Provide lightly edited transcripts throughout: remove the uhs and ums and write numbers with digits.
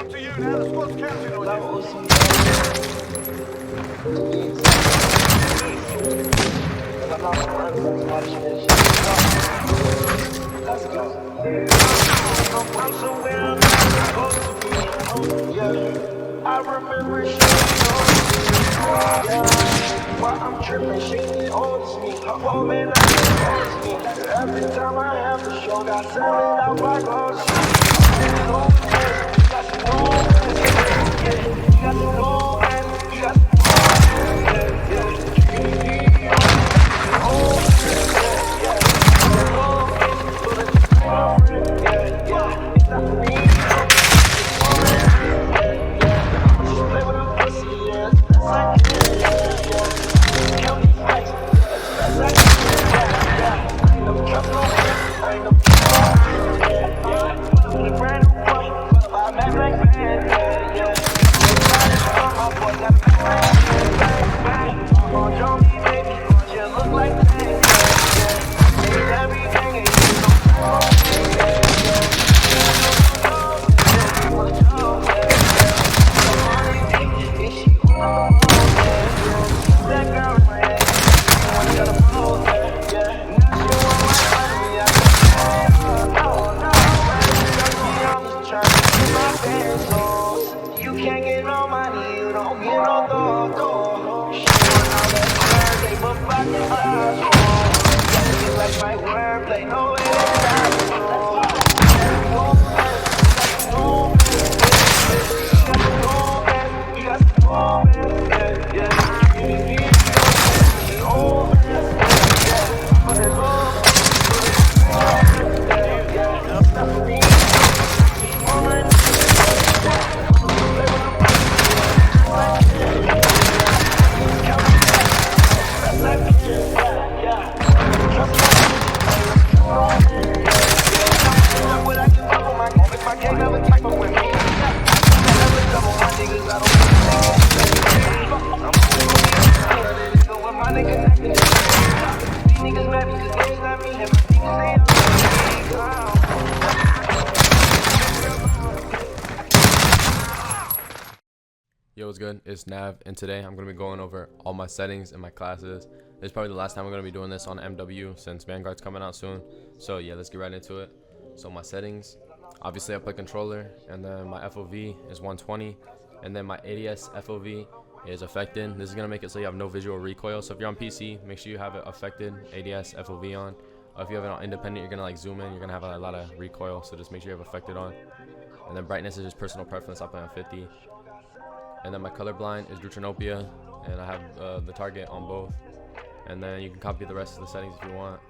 up to you now. The squad's counting on you. Let's go. I'm somewhere I'm not supposed to be. Yeah, I remember she told me. Yeah, while I'm tripping, she holds me. Oh man, I holds me. Every time I have a show, got selling out my clothes. You got to know, yeah, you got to know, man. You got to know, yeah, you can't get no money, you don't get no dough. They put back the glass. Yeah, you like my wordplay, no way Yo, what's good? It's Nav, and today I'm going to be going over all my settings in my classes. This is probably the last time I'm going to be doing this on MW since Vanguard's coming out soon. So yeah, let's get right into it. So my settings, obviously I play controller, and then my FOV is 120, and then my ADS FOV is affected. This is going to make it so you have no visual recoil. So if you're on PC, make sure you have it affected ADS FOV on. If you have it on independent, you're going to like zoom in, you're going to have a lot of recoil, so just make sure you have affected on. And then brightness is just personal preference. I play on 50. And then my colorblind is Deuteranopia, and I have the target on both. And then you can copy the rest of the settings if you want.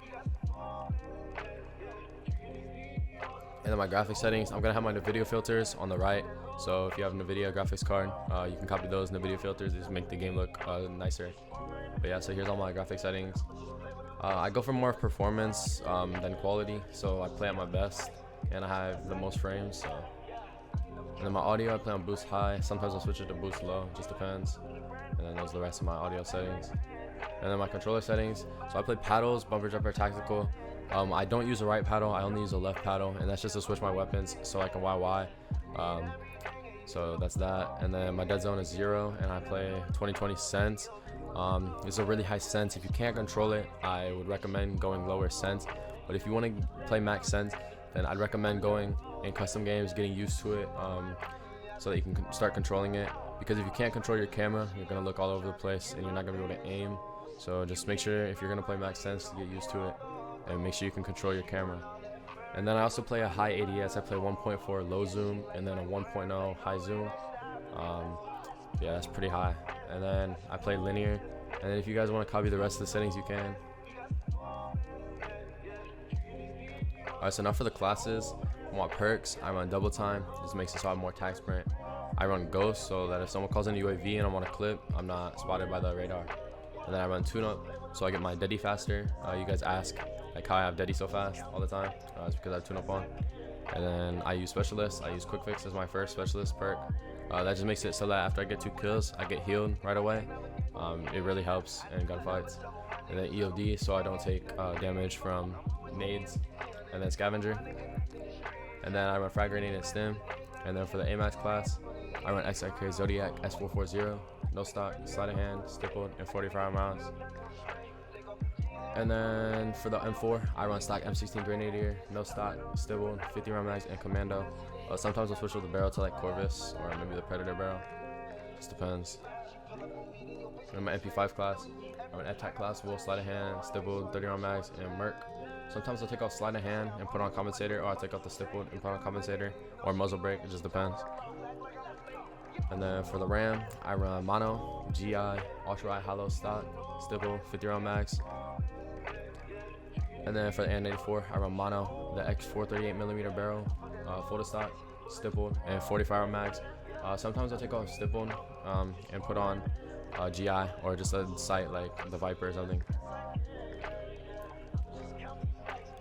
And then my graphics settings, I'm gonna have my NVIDIA filters on the right. So if you have a NVIDIA graphics card, you can copy those NVIDIA filters. Just make the game look nicer. But yeah, so here's all my graphic settings. I go for more performance than quality, so I play at my best, and I have the most frames. So. And then my audio, I play on boost high. Sometimes I'll switch it to boost low, just depends. And then those are the rest of my audio settings. And then my controller settings. So I play paddles, bumper jumper, tactical. I don't use the right paddle, I only use the left paddle, and that's just to switch my weapons so I can YY. So that's that. And then my dead zone is 0, and I play 2020 sense. It's a really high sense. If you can't control it, I would recommend going lower sense. But if you want to play max sense, then I'd recommend going in custom games, getting used to it, so that you can start controlling it. Because if you can't control your camera, you're gonna look all over the place and you're not gonna be able to aim. So just make sure if you're gonna play max sense to get used to it, and make sure you can control your camera. And then I also play a high ADS. I play 1.4 low zoom and then a 1.0 high zoom. Yeah, that's pretty high. And then I play linear. And then if you guys want to copy the rest of the settings, you can. Alright, so now for the classes. I want perks. I run double time. This makes it so I have more attack sprint. I run ghost so that if someone calls in a UAV and I'm on a clip, I'm not spotted by the radar. And then I run tune up so I get my deady faster. You guys ask like how I have deady so fast all the time. It's because I have tune up on. And then I use specialist. I use quick fix as my first specialist perk. That just makes it so that after I get 2 kills, I get healed right away. It really helps in gunfights. And then EOD so I don't take damage from nades. And then scavenger. And then I run frag grenade and stim. And then for the AMAX class, I run XRK Zodiac S440, no stock, sleight of hand, stippled, and 45 rounds. And then for the M4, I run stock M16 Grenadier, no stock, stippled, 50 round mags, and commando. Sometimes I'll switch with the barrel to like Corvus or maybe the Predator barrel. Just depends. In my MP5 class, I run attack class, full sleight of hand, stippled, 30 round mags, and Merc. Sometimes I'll take off sleight of hand and put on compensator, or I'll take off the stippled and put on compensator, or muzzle brake. It just depends. And then for the RAM, I run mono, GI, ultra high hollow stock, stippled, 50 round mags. And then for the N84, I run mono, the X4 38mm barrel, full to stock, stippled, and 45 round mags. Sometimes I'll take off stippled and put on GI or just a sight like the Viper or something.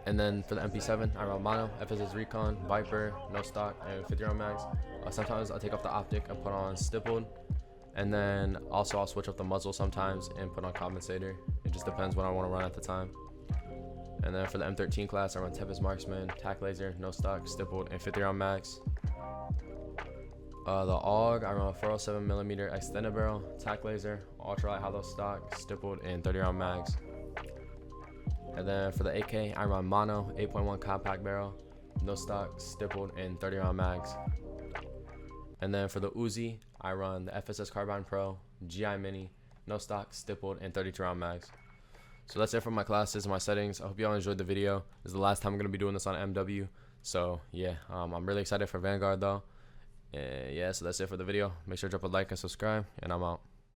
And then for the MP7, I run mono, FSS Recon, Viper, no stock, and 50 round mags. Sometimes I'll take off the optic and put on stippled. And then also I'll switch up the muzzle sometimes and put on compensator. It just depends what I want to run at the time. And then for the M13 class, I run Tempest Marksman, tac laser, no stock, stippled, and 50 round mags. The AUG, I run a 407mm extended barrel, tac laser, ultra light hollow stock, stippled, and 30 round mags. And then for the AK, I run mono, 8.1 compact barrel, no stock, stippled, and 30 round mags. And then for the Uzi, I run the FSS Carbine Pro, GI Mini, no stock, stippled, and 32 round mags. So that's it for my classes and my settings. I hope y'all enjoyed the video. This is the last time I'm going to be doing this on MW. So yeah, I'm really excited for Vanguard though. Yeah, so that's it for the video. Make sure to drop a like and subscribe, and I'm out.